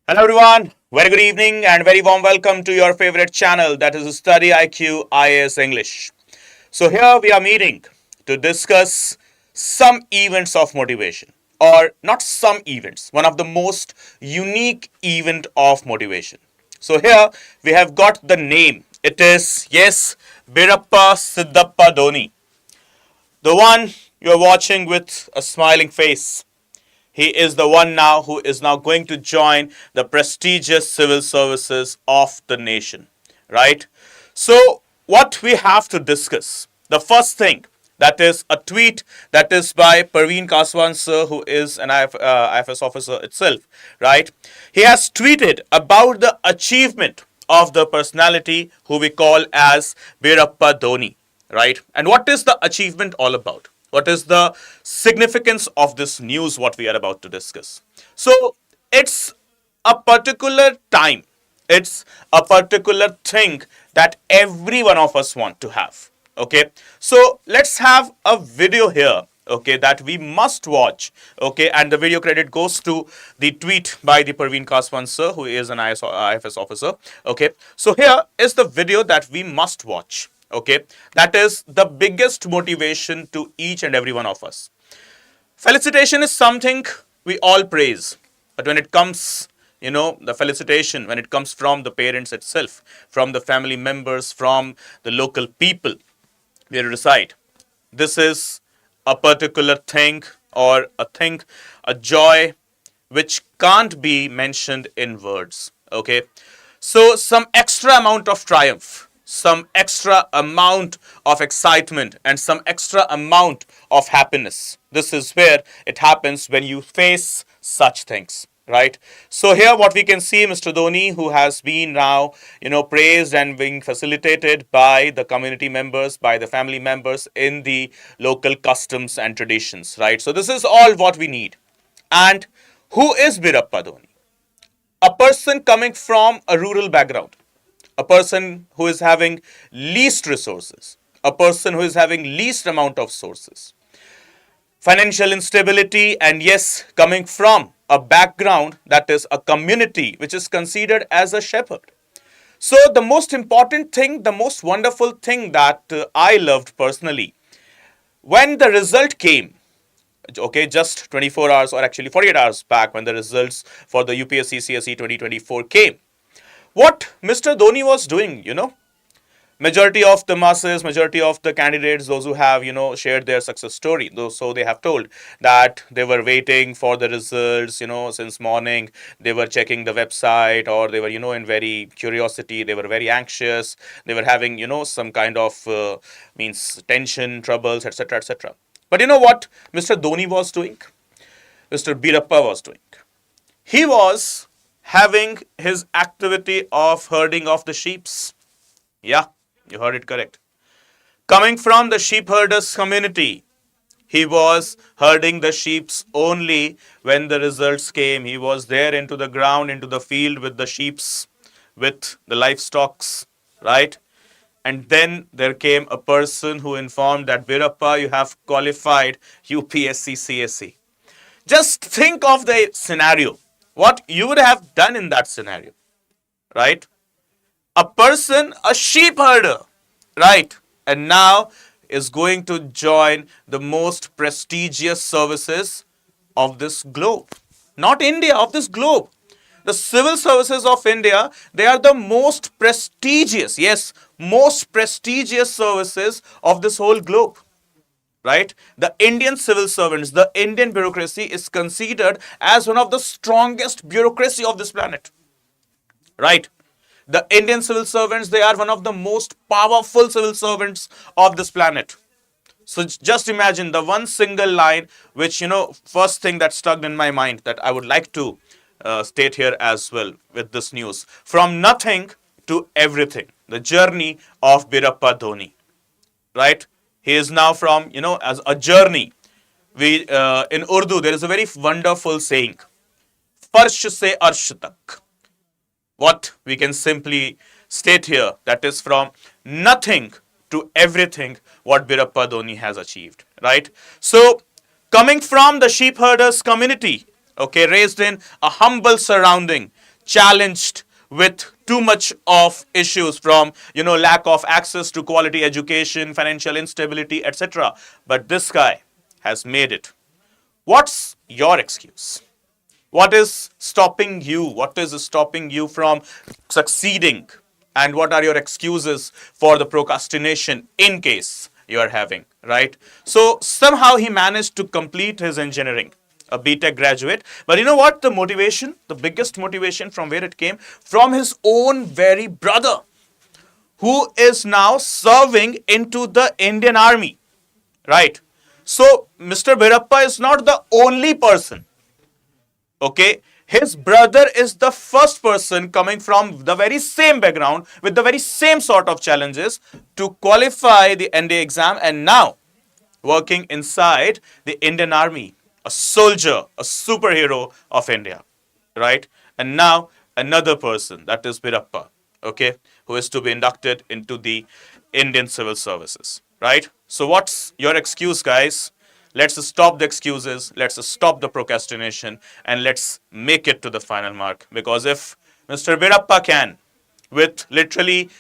Hello everyone, very good evening and very warm welcome to your favorite channel, that is StudyIQ IAS English. So here we are meeting to discuss some events of motivation, or not some events, one of the most unique event of motivation. So here we have got the name. It is, yes, Beerappa Doni, the one you are watching with a smiling face. He is the one now who is now going to join the prestigious civil services of the nation, right? So, what we have to discuss, the first thing, that is a tweet that is by Parveen Kaswan sir, who is an IFS officer itself, right? He has tweeted about the achievement of the personality who we call as Beerappa Doni, right? And what is the achievement all about? What is the significance of this news, what we are about to discuss? So, it's a particular time, it's a particular thing that every one of us want to have. Okay, so let's have a video here, okay, that we must watch. Okay, and the video credit goes to the tweet by the Parveen Kaswan sir, who is an IFS officer. Okay, so here is the video that we must watch. Okay, that is the biggest motivation to each and every one of us. Felicitation is something we all praise, but when it comes, the felicitation, when it comes from the parents itself, from the family members, from the local people where you reside, this is a particular thing, or a thing, a joy which can't be mentioned in words. Okay, so some extra amount of triumph, some extra amount of excitement, and some extra amount of happiness. This is where it happens when you face such things, right? So here what we can see, Mr. Dhoni, who has been now, praised and being facilitated by the community members, by the family members in the local customs and traditions, right? So this is all what we need. And who is Beerappa Doni? A person coming from a rural background, a person who is having least resources, a person who is having least amount of sources, financial instability, and yes, coming from a background, that is a community which is considered as a shepherd. So the most important thing, the most wonderful thing that I loved personally, when the result came, okay, just 24 hours or actually 48 hours back, when the results for the UPSC CSE 2024 came, what Mr. Dhoni was doing, majority of the masses, majority of the candidates, those who have, shared their success story, those, so they have told that they were waiting for the results, since morning. They were checking the website, or they were, in very curiosity, they were very anxious, they were having, some kind of means tension, troubles, etc., etc. But you know what Mr. Dhoni was doing? Mr. Beerappa was doing? He was having his activity of herding of the sheeps. Yeah, you heard it correct. Coming from the sheep herders community, he was herding the sheeps only when the results came. He was there into the ground, into the field with the sheeps, with the livestocks, right? And then there came a person who informed that, Beerappa, you have qualified UPSC CSE. Just think of the scenario. What you would have done in that scenario, right? A person, a sheep herder, right? And now is going to join the most prestigious services of this globe. Not India, of this globe. The civil services of India, they are the most prestigious, yes, most prestigious services of this whole globe. Right? The Indian civil servants, the Indian bureaucracy is considered as one of the strongest bureaucracy of this planet. Right? The Indian civil servants, they are one of the most powerful civil servants of this planet. So just imagine the one single line which, first thing that stuck in my mind that I would like to state here as well with this news. From nothing to everything. The journey of Beerappa Doni. Right? He is now from, as a journey. We in Urdu, there is a very wonderful saying, Farsh se arsh tak. What we can simply state here, that is from nothing to everything what Beerappa Doni has achieved, right? So, coming from the sheep herders community, okay, raised in a humble surrounding, challenged with too much of issues from, lack of access to quality education, financial instability, etc. But this guy has made it. What's your excuse? What is stopping you? What is stopping you from succeeding? And what are your excuses for the procrastination in case you are having, right? So somehow he managed to complete his engineering, a BTech graduate. But you know what? The motivation, the biggest motivation from where it came? From his own very brother, who is now serving into the Indian Army, right? So Mr. Beerappa is not the only person. Okay, his brother is the first person coming from the very same background with the very same sort of challenges to qualify the NDA exam, and now working inside the Indian Army, a soldier, a superhero of India, right? And now another person, that is Beerappa, okay, who is to be inducted into the Indian Civil Services, right? So what's your excuse, guys? Let's stop the excuses, let's stop the procrastination, and let's make it to the final mark. Because if Mr. Beerappa can, with literally,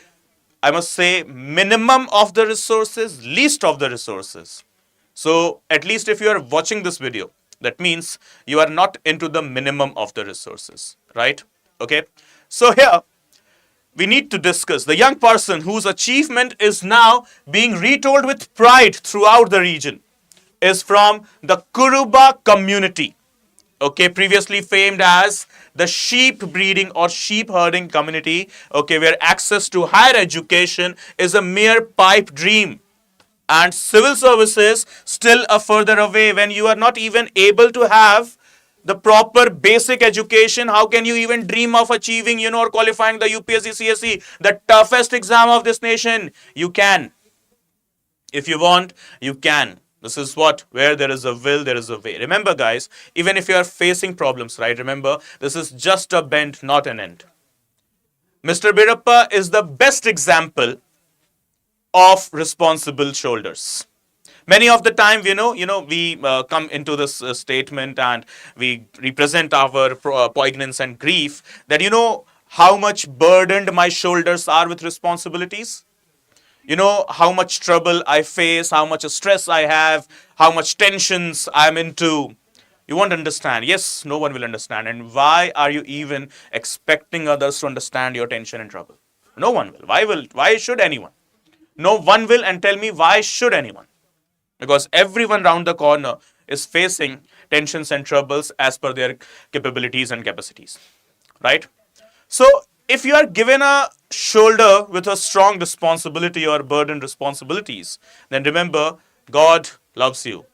I must say, minimum of the resources, least of the resources. So at least if you are watching this video, that means you are not into the minimum of the resources, right? Okay. So here, we need to discuss the young person whose achievement is now being retold with pride throughout the region is from the Kuruba community, okay, previously famed as the sheep breeding or sheep herding community, okay, where access to higher education is a mere pipe dream and civil services still a further away. When you are not even able to have the proper basic education, how can you even dream of achieving, or qualifying the UPSC CSE, the toughest exam of this nation? You can. If you want, you can. This is what, where there is a will, there is a way. Remember, guys, even if you are facing problems, right? Remember, this is just a bend, not an end. Mr. Beerappa is the best example of responsible shoulders. Many of the time, we come into this statement and we represent our poignance and grief that, how much burdened my shoulders are with responsibilities. How much trouble I face, how much stress I have, how much tensions I'm into. You won't understand. Yes, no one will understand. And why are you even expecting others to understand your tension and trouble? No one will. Why should anyone? No one will, and tell me, why should anyone? Because everyone round the corner is facing tensions and troubles as per their capabilities and capacities, right? So if you are given a shoulder with a strong responsibility or burdened responsibilities, then remember, God loves you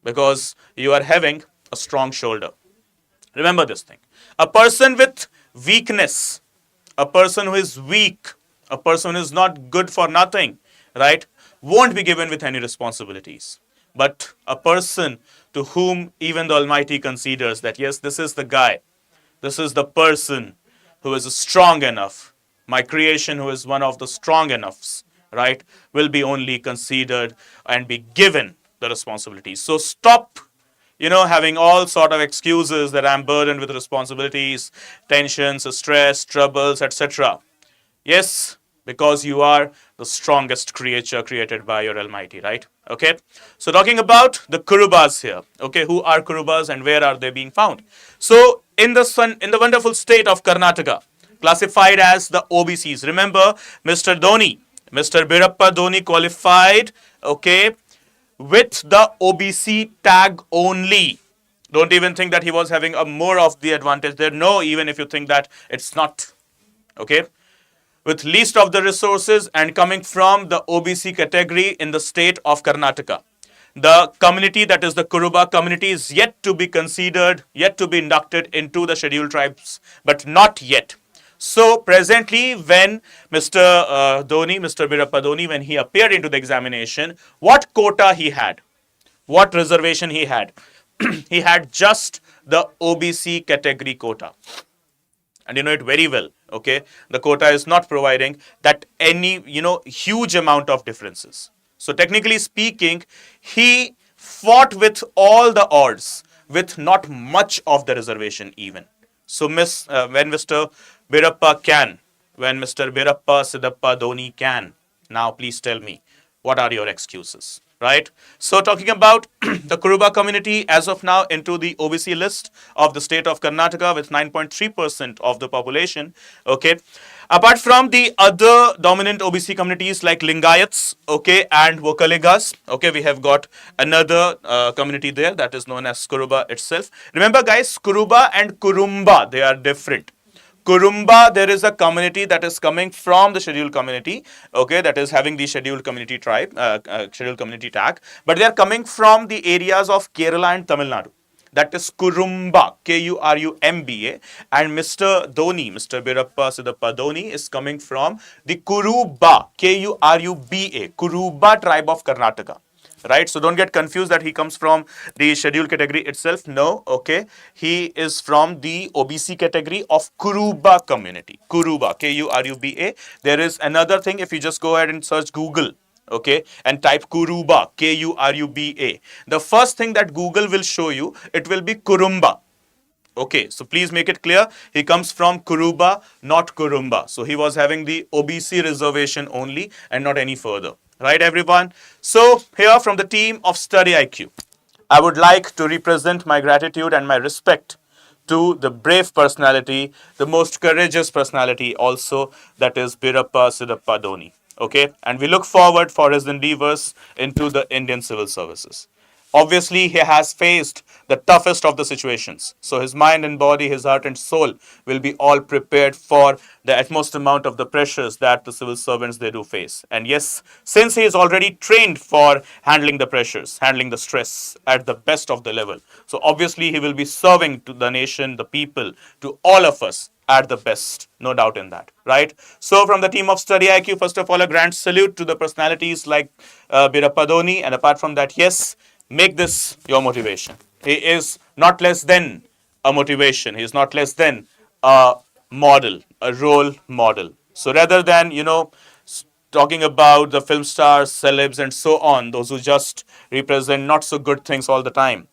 because you are having a strong shoulder. Remember this thing. A person with weakness, a person who is weak, a person who is not good for nothing, right, won't be given with any responsibilities. But a person to whom even the Almighty considers that, yes, this is the guy, this is the person who is strong enough, my creation who is one of the strong enoughs, right, will be only considered and be given the responsibilities. So stop, having all sort of excuses that I'm burdened with responsibilities, tensions, stress, troubles, etc. Yes, because you are the strongest creature created by your Almighty, right? Okay. So talking about the Kurubas here. Okay, who are Kurubas and where are they being found? So in the wonderful state of Karnataka, classified as the OBCs. Remember, Mr. Beerappa Doni qualified, okay, with the OBC tag only. Don't even think that he was having a more of the advantage there. No, even if you think that, it's not. Okay. With least of the resources and coming from the OBC category in the state of Karnataka. The community, that is the Kuruba community, is yet to be considered, yet to be inducted into the scheduled tribes, but not yet. So presently, when Mr. Beerappa Doni, when he appeared into the examination, what quota he had, what reservation he had? He had just the OBC category quota. And you know it very well, okay? The quota is not providing that any, huge amount of differences. So technically speaking, he fought with all the odds, with not much of the reservation even. So when Mr. Beerappa can, when Mr. Beerappa Sidappa Doni can, now please tell me, what are your excuses? Right? So talking about the Kuruba community as of now into the OBC list of the state of Karnataka with 9.3% of the population. Okay. Apart from the other dominant OBC communities like Lingayats, okay, and Vokaligas, okay, we have got another community there that is known as Kuruba itself. Remember guys, Kuruba and Kurumba, they are different. Kurumba, there is a community that is coming from the scheduled community, okay, that is having the scheduled community tribe, scheduled community tag, but they are coming from the areas of Kerala and Tamil Nadu. That is Kurumba, Kurumba, and Mr. Doni, Mr. Beerappa Sidappa Doni is coming from the Kuruba, Kuruba, Kuruba tribe of Karnataka. Right, so don't get confused that he comes from the scheduled category itself. No, okay, he is from the OBC category of Kuruba community. Kuruba, Kuruba. There is another thing, if you just go ahead and search Google, okay, and type Kuruba, Kuruba, the first thing that Google will show you, it will be Kurumba. Okay, so please make it clear, he comes from Kuruba, not Kurumba. So he was having the OBC reservation only and not any further. Right, everyone? So here from the team of StudyIQ, I would like to represent my gratitude and my respect to the brave personality, the most courageous personality also, that is Beerappa Sidappa Doni. Okay, and we look forward for his endeavors into the Indian civil services. Obviously, he has faced the toughest of the situations. So his mind and body, his heart and soul will be all prepared for the utmost amount of the pressures that the civil servants they do face. And yes, since he is already trained for handling the pressures, handling the stress at the best of the level, so obviously he will be serving to the nation, the people, to all of us at the best, no doubt in that, right? So from the team of StudyIQ, first of all, a grand salute to the personalities like Beerappa Doni, and apart from that, yes, make this your motivation. He is not less than a motivation. He is not less than a model, a role model. So rather than, talking about the film stars, celebs, and so on, those who just represent not so good things all the time,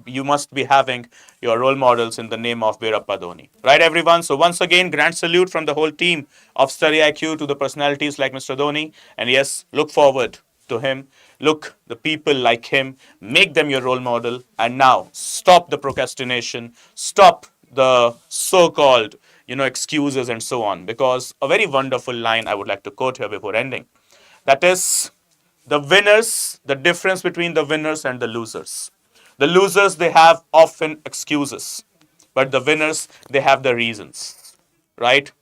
you must be having your role models in the name of Beerappa Doni. Right, everyone? So once again, grand salute from the whole team of StudyIQ to the personalities like Mr. Doni. And yes, look forward to him. Look, the people like him, make them your role model. And now, stop the procrastination. Stop the so-called, excuses and so on. Because a very wonderful line I would like to quote here before ending. That is, the winners, the difference between the winners and the losers. The losers, they have often excuses, but the winners, they have the reasons, right?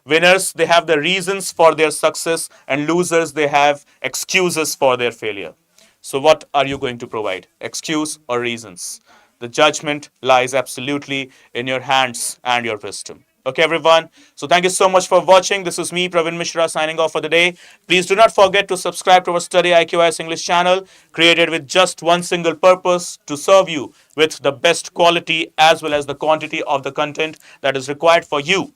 Winners, they have the reasons for their success, and losers, they have excuses for their failure. So what are you going to provide? Excuse or reasons? The judgment lies absolutely in your hands and your wisdom. Okay, everyone. So thank you so much for watching. This is me, Praveen Mishra, signing off for the day. Please do not forget to subscribe to our StudyIQ IAS English channel, created with just one single purpose, to serve you with the best quality as well as the quantity of the content that is required for you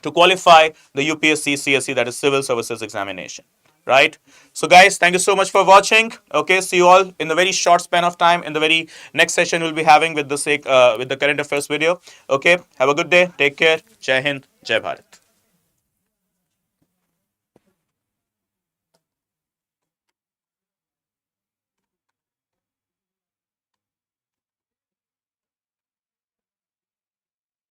to qualify the UPSC CSE, that is Civil Services Examination. Right? So guys, thank you so much for watching. Okay, see you all in the very short span of time. In the very next session we'll be having with the current affairs video. Okay, have a good day. Take care. Jai Hind, Jai Bharat.